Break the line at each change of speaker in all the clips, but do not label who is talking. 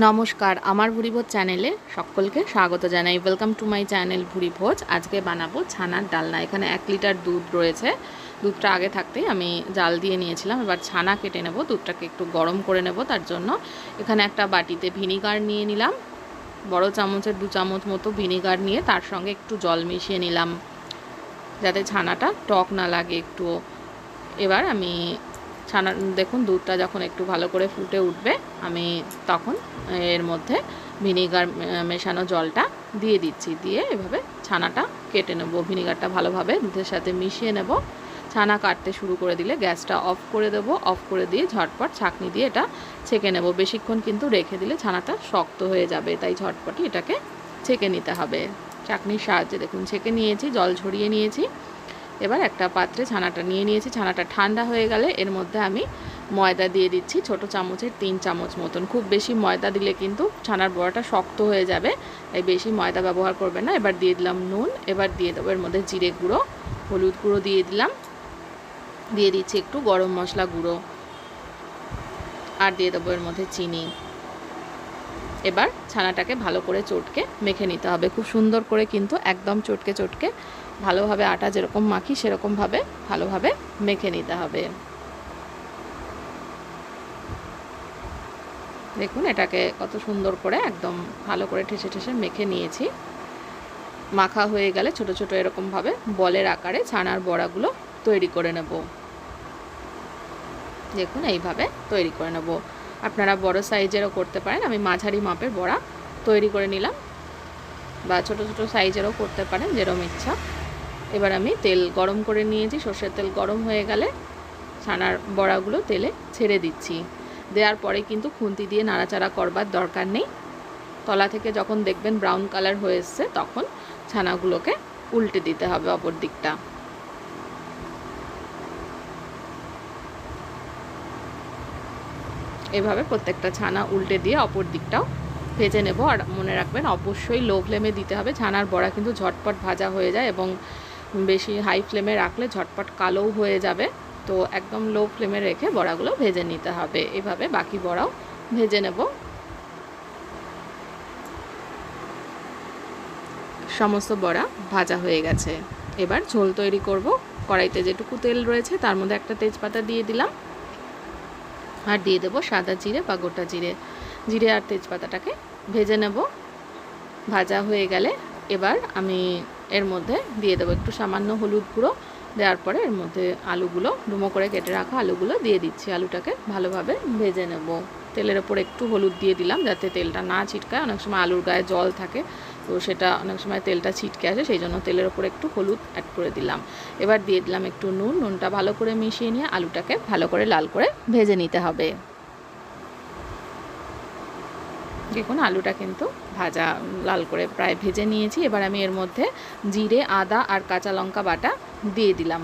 নমস্কার, আমার ভুরিভোজ চ্যানেলে সকলকে স্বাগত জানাই। Welcome to my channel Bhuribhoj. আজকে বানাবো ছানার ডালনা। এখানে 1 লিটার দুধ রয়েছে। দুধটা আগে থাকতেই আমি জাল দিয়ে নিয়েছিলাম। এবার ছানা কেটে নেব, দুধটাকে একটু গরম করে নেব। তার জন্য এখানে একটা বাটিতে ভিনিগার নিয়ে নিলাম, বড় চামচের 2 চামচ মতো ভিনিগার নিয়ে তার সঙ্গে একটু জল মিশিয়ে নিলাম, যাতে ছানাটা টক না লাগে একটু। এবার আমি ছানা দেখুন, দুধটা যখন একটু ভালো করে ফুটে উঠবে, আমি তখন এর মধ্যে ভিনিগার মেশানো জলটা দিয়ে দিচ্ছি। দিয়ে এভাবে ছানাটা কেটে নেব। ভিনিগারটা ভালোভাবে দুধের সাথে মিশিয়ে নেব। ছানা কাটতে শুরু করে দিলে গ্যাসটা অফ করে দেব। অফ করে দিয়ে ঝটপট ছাঁকনি দিয়ে এটা ছেঁকে নেব। বেশিক্ষণ কিন্তু রেখে দিলে ছানাটা শক্ত হয়ে যাবে, তাই ঝটপটই এটাকে ছেঁকে নিতে হবে। ছাঁকনির সাহায্যে দেখুন ছেঁকে নিয়েছি, জল ঝরিয়ে নিয়েছি। এবার একটা পাত্রে ছানাটা নিয়ে নিয়েছি। ছানাটা ঠান্ডা হয়ে গেলে এর মধ্যে আমি ময়দা দিয়ে দিচ্ছি, ছোট চামচের 3 চামচ মতন। খুব বেশি ময়দা দিলে কিন্তু ছানার বড়াটা শক্ত হয়ে যাবে, তাই বেশি ময়দা ব্যবহার করবেন না। এবার দিয়ে দিলাম নুন। এবার দিয়ে দেবো এর মধ্যে জিরে গুঁড়ো, হলুদ গুঁড়ো দিয়ে দিলাম, দিয়ে দিচ্ছি একটু গরম মশলা গুঁড়ো, আর দিয়ে দেবো এর মধ্যে চিনি। এবার ছানাটাকে ভালো করে চটকে মেখে নিতে হবে, খুব সুন্দর করে কিন্তু একদম চটকে চটকে ভালোভাবে, আটা যেরকম মাখি সেরকমভাবে ভালোভাবে মেখে নিতে হবে। দেখুন এটাকে কত সুন্দর করে একদম ভালো করে ঠেসে ঠেসে মেখে নিয়েছি। মাখা হয়ে গেলে ছোট ছোট এরকমভাবে বলের আকারে ছানার বড়াগুলো তৈরি করে নেব। দেখুন এইভাবে তৈরি করে নেব। আপনারা বড় সাইজেরও করতে পারেন, আমি মাঝারি মাপের বড়া তৈরি করে নিলাম, বা ছোট ছোট সাইজেরও করতে পারেন, যেরকম ইচ্ছা। এবার আমি তেল গরম করে নিয়েছি। সর্ষের তেল গরম হয়ে গেলে ছানার বড়াগুলো তেলে ছেড়ে দিচ্ছি। দেওয়ার পরে কিন্তু খুন্তি দিয়ে নাড়াচাড়া করবার দরকার নেই। তলা থেকে যখন দেখবেন ব্রাউন কালার হয়ে এসছে, তখন ছানাগুলোকে উল্টে দিতে হবে অপর দিকটা। এভাবে প্রত্যেকটা ছানা উল্টে দিয়ে অপর দিকটাও ভেজে নেব। আর মনে রাখবেন অবশ্যই লো ফ্লেমে দিতে হবে। ছানার বড়া কিন্তু ঝটপট ভাজা হয়ে যায়, এবং বেশি হাই ফ্লেমে রাখলে ঝটপট কালোও হয়ে যাবে। তো একদম লো ফ্লেমে রেখে বড়াগুলো ভেজে নিতে হবে। এভাবে বাকি বড়াও ভেজে নেব। সমস্ত বড়া ভাজা হয়ে গেছে। এবার ঝোল তৈরি করব। কড়াইতে যেটুকু তেল রয়েছে তার মধ্যে একটা তেজপাতা দিয়ে দিলাম, আর দিয়ে দেবো সাদা জিরে বা গোটা জিরে। জিরে আর তেজপাতাটাকে ভেজে নেব। ভাজা হয়ে গেলে এবার আমি এর মধ্যে দিয়ে দেবো একটু সামান্য হলুদ গুঁড়ো। দেওয়ার পরে এর মধ্যে আলুগুলো, ডুমো করে কেটে রাখা আলুগুলো দিয়ে দিচ্ছি। আলুটাকে ভালোভাবে ভেজে নেব। তেলের ওপর একটু হলুদ দিয়ে দিলাম, যাতে তেলটা না ছিটকায়। অনেক সময় আলুর গায়ে জল থাকে, তো সেটা অনেক সময় তেলটা ছিটকে আসে, সেই জন্য তেলের ওপর একটু হলুদ অ্যাড করে দিলাম। এবার দিয়ে দিলাম একটু নুন। নুনটা ভালো করে মিশিয়ে নিয়ে আলুটাকে ভালো করে লাল করে ভেজে নিতে হবে। দেখুন আলুটা কিন্তু ভাজা লাল করে প্রায় ভেজে নিয়েছি। এবার আমি এর মধ্যে জিরে, আদা আর কাঁচা লঙ্কা বাটা দিয়ে দিলাম।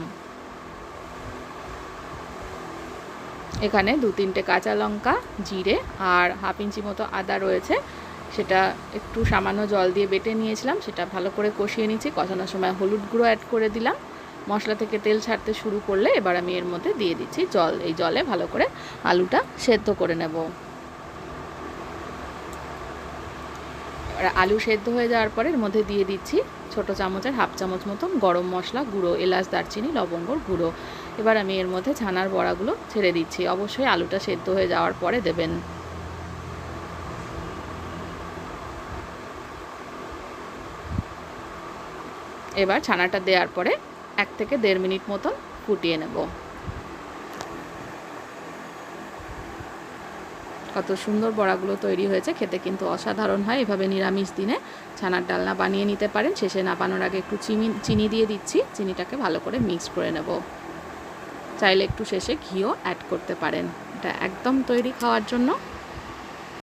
এখানে 2-3টে কাঁচা লঙ্কা, জিরে আর হাফ ইঞ্চি মতো আদা রয়েছে, সেটা একটু সামান্য জল দিয়ে বেটে নিয়েছিলাম। সেটা ভালো করে কষিয়ে নিচ্ছি। কষানোর সময় হলুদ গুঁড়ো অ্যাড করে দিলাম। মশলা থেকে তেল ছাড়তে শুরু করলে এবার আমি এর মধ্যে দিয়ে দিচ্ছি জল। এই জলে ভালো করে আলুটা সেদ্ধ করে নেব। আলু সেদ্ধ হয়ে যাওয়ার পরে এর মধ্যে দিয়ে দিচ্ছি ছোটো চামচের হাফ চামচ মতন গরম মশলা গুঁড়ো, এলাচ, দারচিনি, লবঙ্গর গুঁড়ো। এবার আমি এর মধ্যে ছানার বড়াগুলো ছেড়ে দিচ্ছি। অবশ্যই আলুটা সেদ্ধ হয়ে যাওয়ার পরে দেবেন। এবার ছানাটা দেওয়ার পরে 1 থেকে 1.5 মিনিট মতন ফুটিয়ে নেব। কত সুন্দর বড়াগুলো তৈরি হয়েছে, খেতে কিন্তু অসাধারণ হয়। এভাবে নিরামিষ দিনে ছানার ডালনা বানিয়ে নিতে পারেন। শেষে নামানোর আগে একটু চিনি দিয়ে দিচ্ছি। চিনিটাকে ভালো করে মিক্স করে নেব। চাইলে একটু শেষে ঘিও অ্যাড করতে পারেন। এটা একদম তৈরি খাওয়ার জন্য।